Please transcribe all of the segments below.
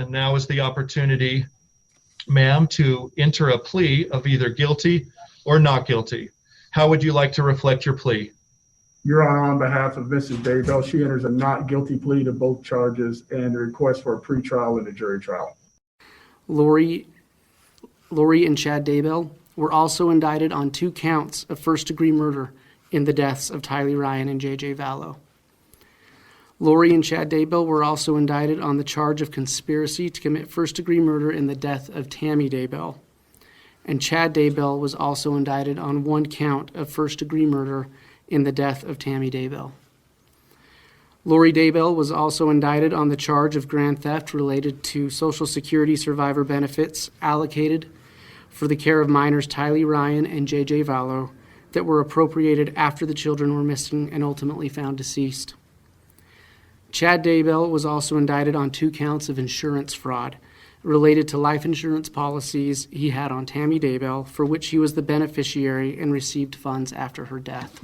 And now is the opportunity, ma'am, to enter a plea of either guilty or not guilty. How would you like to reflect your plea? Your Honor, on behalf of Mrs. Daybell, she enters a not guilty plea to both charges and a request for a pretrial and a jury trial. Lori and Chad Daybell were also indicted on 2 counts of first-degree murder in the deaths of Tylee Ryan and J.J. Vallow. Lori and Chad Daybell were also indicted on the charge of conspiracy to commit first-degree murder in the death of Tammy Daybell. And Chad Daybell was also indicted on 1 count of first-degree murder in the death of Tammy Daybell. Lori Daybell was also indicted on the charge of grand theft related to Social Security survivor benefits allocated for the care of minors Tylee Ryan and J.J. Vallow that were appropriated after the children were missing and ultimately found deceased. Chad Daybell was also indicted on 2 counts of insurance fraud related to life insurance policies he had on Tammy Daybell, for which he was the beneficiary and received funds after her death.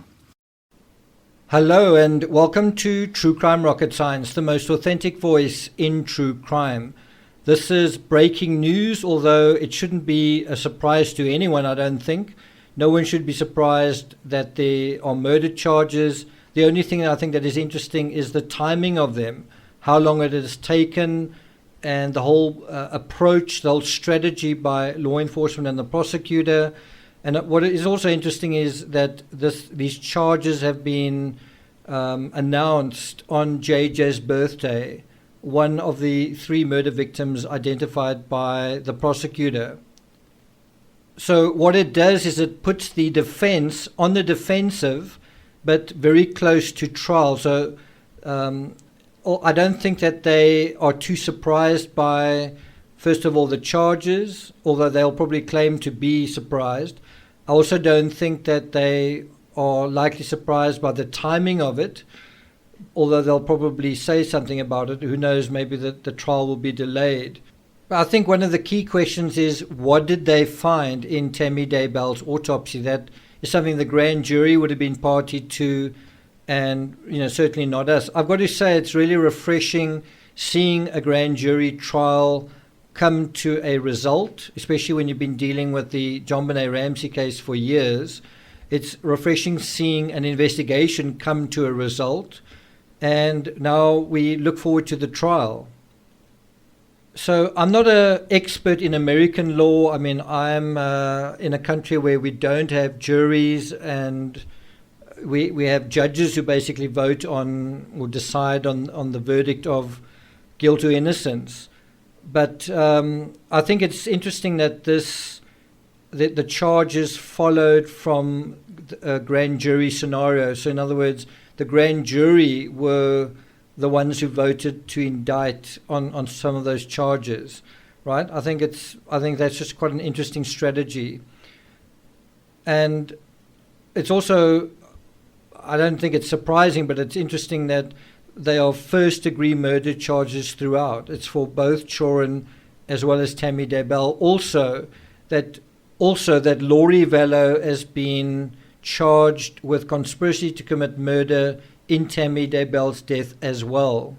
Hello and welcome to True Crime Rocket Science, the most authentic voice in true crime. This is breaking news, although it shouldn't be a surprise to anyone, I don't think. No one should be surprised that there are murder charges. The only thing I think that is interesting is the timing of them, how long it has taken, and the whole approach, the whole strategy by law enforcement and the prosecutor. And what is also interesting is that these charges have been announced on JJ's birthday, one of the 3 murder victims identified by the prosecutor. So what it does is it puts the defense on the defensive, but very close to trial. So I don't think that they are too surprised by, first of all, the charges, although they'll probably claim to be surprised. I also don't think that they are likely surprised by the timing of it, although they'll probably say something about it. Who knows, maybe the trial will be delayed. But I think one of the key questions is, what did they find in Tammy Daybell's autopsy? That is something the grand jury would have been party to, and certainly not us. I've got to say it's really refreshing seeing a grand jury trial come to a result, especially when you've been dealing with the JonBenet Ramsey case for years. It's refreshing seeing an investigation come to a result, and now we look forward to the trial. So I'm not an expert in American law. I mean, I'm in a country where we don't have juries, and we have judges who basically vote on or decide on the verdict of guilt or innocence. But I think it's interesting that the charges followed from a grand jury scenario. So in other words, the grand jury were the ones who voted to indict on some of those charges, right? I think that's just quite an interesting strategy. And it's also, I don't think it's surprising, but it's interesting that they are first-degree murder charges throughout. It's for both Chorin as well as Tammy Daybell. Also, that Lori Vallow has been charged with conspiracy to commit murder in Tammy Daybell's death as well.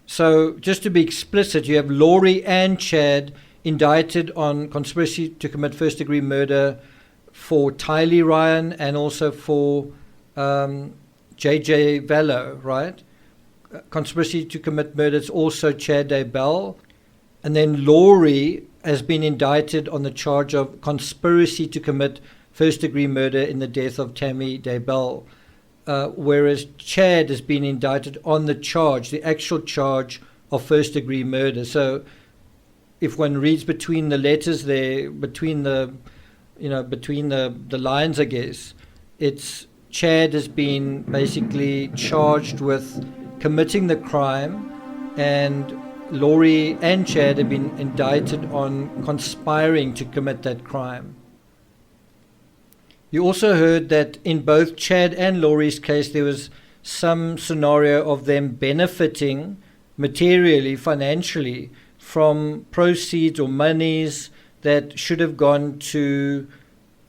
So, just to be explicit, you have Lori and Chad indicted on conspiracy to commit first-degree murder for Tylee Ryan and also for J.J. Vallow, right? Conspiracy to commit murder is also Chad Daybell. And then Lori has been indicted on the charge of conspiracy to commit first-degree murder in the death of Tammy Daybell, whereas Chad has been indicted on the charge, the actual charge of first-degree murder. So if one reads between the letters there, between the lines, I guess, it's Chad has been basically charged with committing the crime, and Lori and Chad have been indicted on conspiring to commit that crime. You also heard that in both Chad and Lori's case, there was some scenario of them benefiting materially, financially, from proceeds or monies that should have gone to,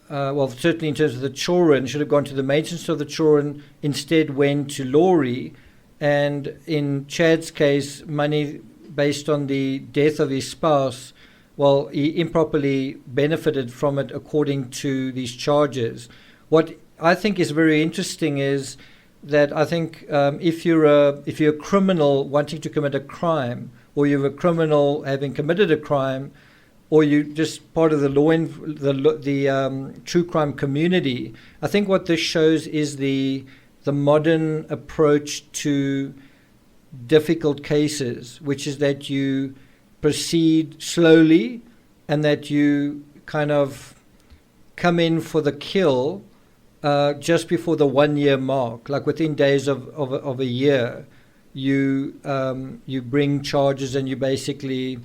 certainly in terms of the children, should have gone to the maintenance of the children, instead went to Lori. And in Chad's case, money based on the death of his spouse, well, he improperly benefited from it according to these charges. What I think is very interesting is that I think if you're a criminal wanting to commit a crime, or you're a criminal having committed a crime, or you're just part of the true crime community, I think what this shows is the modern approach to difficult cases, which is that you proceed slowly and that you kind of come in for the kill just before the 1 year mark, like within days of a year. You bring charges and you basically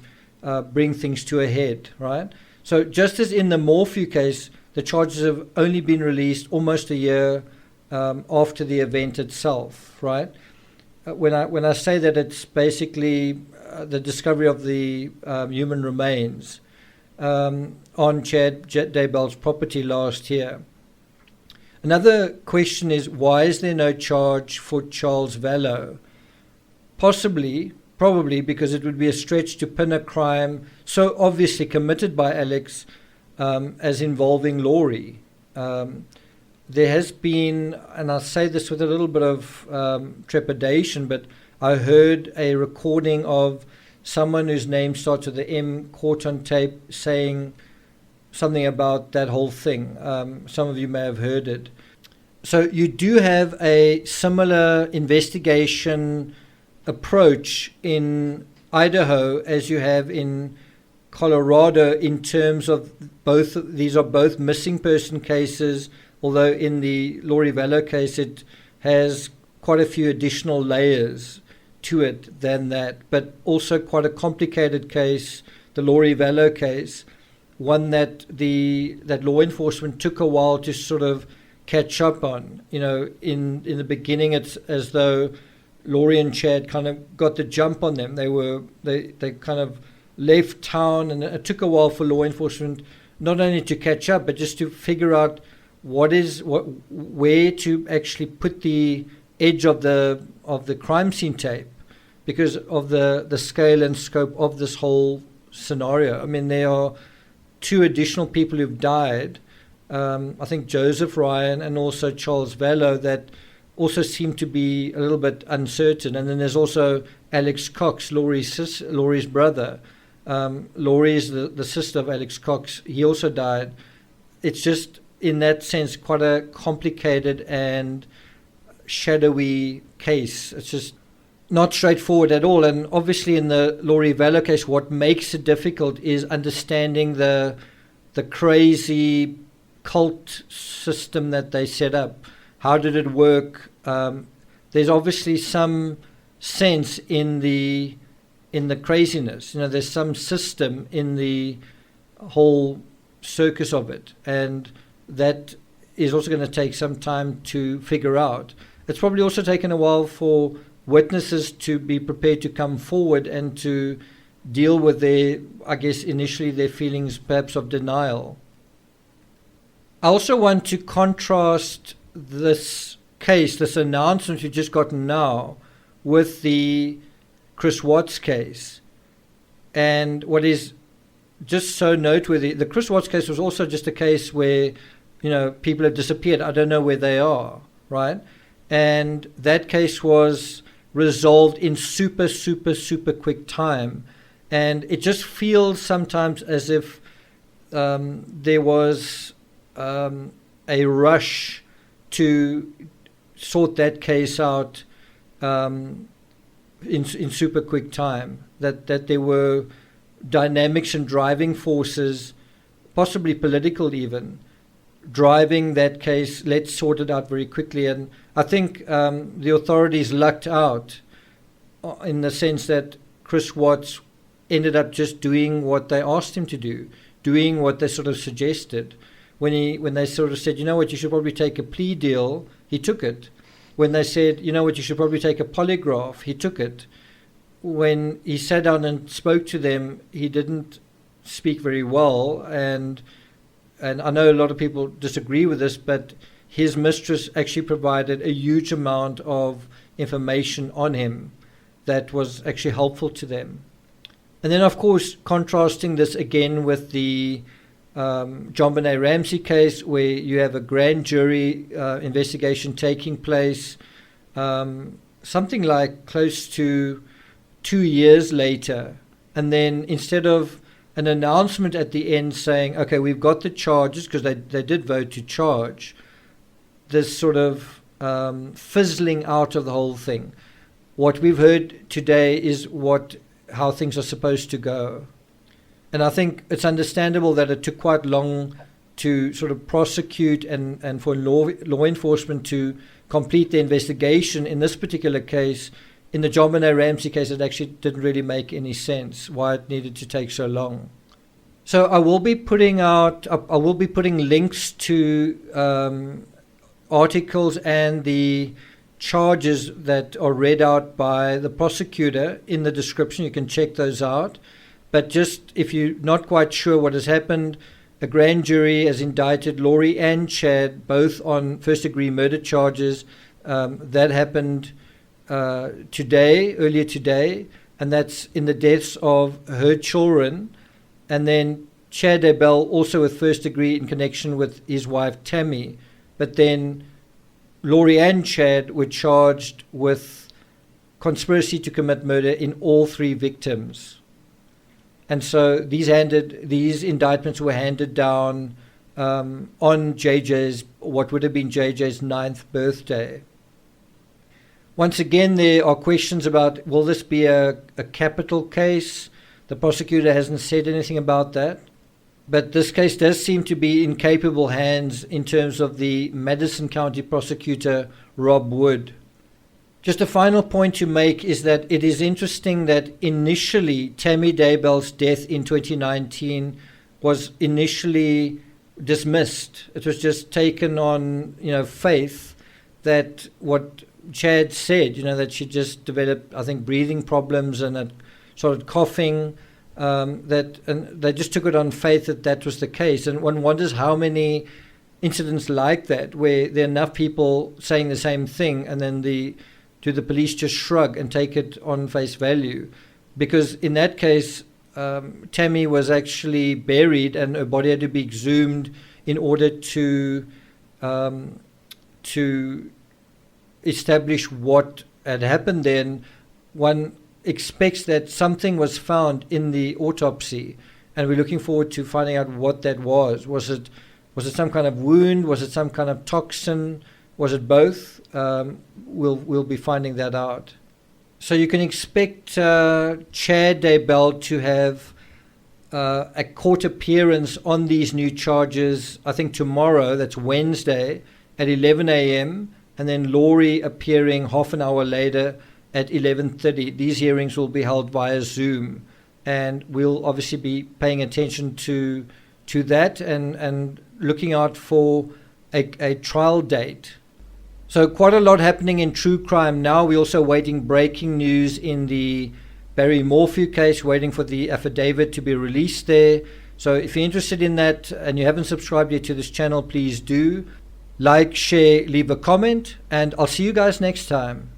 bring things to a head, right? So just as in the Morphew case, the charges have only been released almost a year after the event itself, right? When I say that, it's basically the discovery of the human remains on Chad Daybell's property last year. Another question is, why is there no charge for Charles Vallow? Probably because it would be a stretch to pin a crime so obviously committed by Alex as involving Lori. There has been, and I say this with a little bit of trepidation, but I heard a recording of someone whose name starts with the M caught on tape saying something about that whole thing. Some of you may have heard it. So you do have a similar investigation approach in Idaho as you have in Colorado in terms of both. These are both missing person cases, although in the Lori Vallow case it has quite a few additional layers to it than that, but also quite a complicated case, the Lori Vallow case, one that law enforcement took a while to sort of catch up on. You know, in the beginning it's as though Lori and Chad kind of got the jump on them. They kind of left town, and it took a while for law enforcement not only to catch up, but just to figure out where to actually put the edge of the crime scene tape, because of the scale and scope of this whole scenario. I mean, there are 2 additional people who've died. I think Joseph Ryan and also Charles Vallow, that also seem to be a little bit uncertain. And then there's also Alex Cox, Lori's brother. Lori is the sister of Alex Cox. He also died. It's just, in that sense, quite a complicated and shadowy case. It's just not straightforward at all. And obviously in the Lori Vallow case, what makes it difficult is understanding the crazy cult system that they set up. How did it work? There's obviously some sense in the craziness. You know, there's some system in the whole circus of it, and that is also going to take some time to figure out. It's probably also taken a while for witnesses to be prepared to come forward and to deal with initially their feelings perhaps of denial. I also want to contrast this case, this announcement you've just gotten now, with the Chris Watts case. And what is just so noteworthy, the Chris Watts case was also just a case where, you know, people have disappeared. I don't know where they are, right? And that case was resolved in super quick time. And it just feels sometimes as if there was a rush to sort that case out in super quick time, that there were dynamics and driving forces, possibly political even, driving that case. Let's sort it out very quickly. And I think the authorities lucked out in the sense that Chris Watts ended up just doing what they asked him to do, doing what they sort of suggested. When they sort of said, you know what, you should probably take a plea deal, he took it. When they said, you know what, you should probably take a polygraph, he took it. When he sat down and spoke to them, he didn't speak very well, and I know a lot of people disagree with this, but his mistress actually provided a huge amount of information on him that was actually helpful to them. And then, of course, contrasting this again with the John Benet Ramsey case, where you have a grand jury investigation taking place something like close to 2 years later. And then instead of an announcement at the end saying, okay, we've got the charges, because they did vote to charge, this sort of fizzling out of the whole thing. What we've heard today is how things are supposed to go. And I think it's understandable that it took quite long to sort of prosecute and for law enforcement to complete the investigation in this particular case. In the John Benet Ramsey case, it actually didn't really make any sense why it needed to take so long. So I will be putting links to articles and the charges that are read out by the prosecutor in the description. You can check those out. But just if you're not quite sure what has happened, a grand jury has indicted Lori and Chad both on first-degree murder charges. That happened earlier today, and that's in the deaths of her children. And then Chad Daybell also with first degree in connection with his wife Tammy. But then Lori and Chad were charged with conspiracy to commit murder in all three victims. And so these indictments were handed down on what would have been JJ's 9th birthday. Once again, there are questions about, will this be a capital case? The prosecutor hasn't said anything about that. But this case does seem to be in capable hands in terms of the Madison County prosecutor, Rob Wood. Just a final point to make is that it is interesting that initially Tammy Daybell's death in 2019 was initially dismissed. It was just taken on, faith that what Chad said, that she just developed, I think, breathing problems and had started coughing, and they just took it on faith that was the case. And one wonders how many incidents like that where there are enough people saying the same thing and then the police just shrug and take it on face value. Because in that case, Tammy was actually buried and her body had to be exhumed in order to establish what had happened then. One expects that something was found in the autopsy, and we're looking forward to finding out what that was. Was it some kind of wound? Was it some kind of toxin? Was it both? We'll be finding that out. So you can expect Chad Daybell to have a court appearance on these new charges, I think tomorrow, that's Wednesday, at 11 a.m., and then Lori appearing half an hour later at 11:30. These hearings will be held via Zoom, and we'll obviously be paying attention to that and looking out for a trial date. So quite a lot happening in true crime now. We're also waiting breaking news in the Barry Morphew case, waiting for the affidavit to be released there. So if you're interested in that and you haven't subscribed yet to this channel, please do. Like, share, leave a comment, and I'll see you guys next time.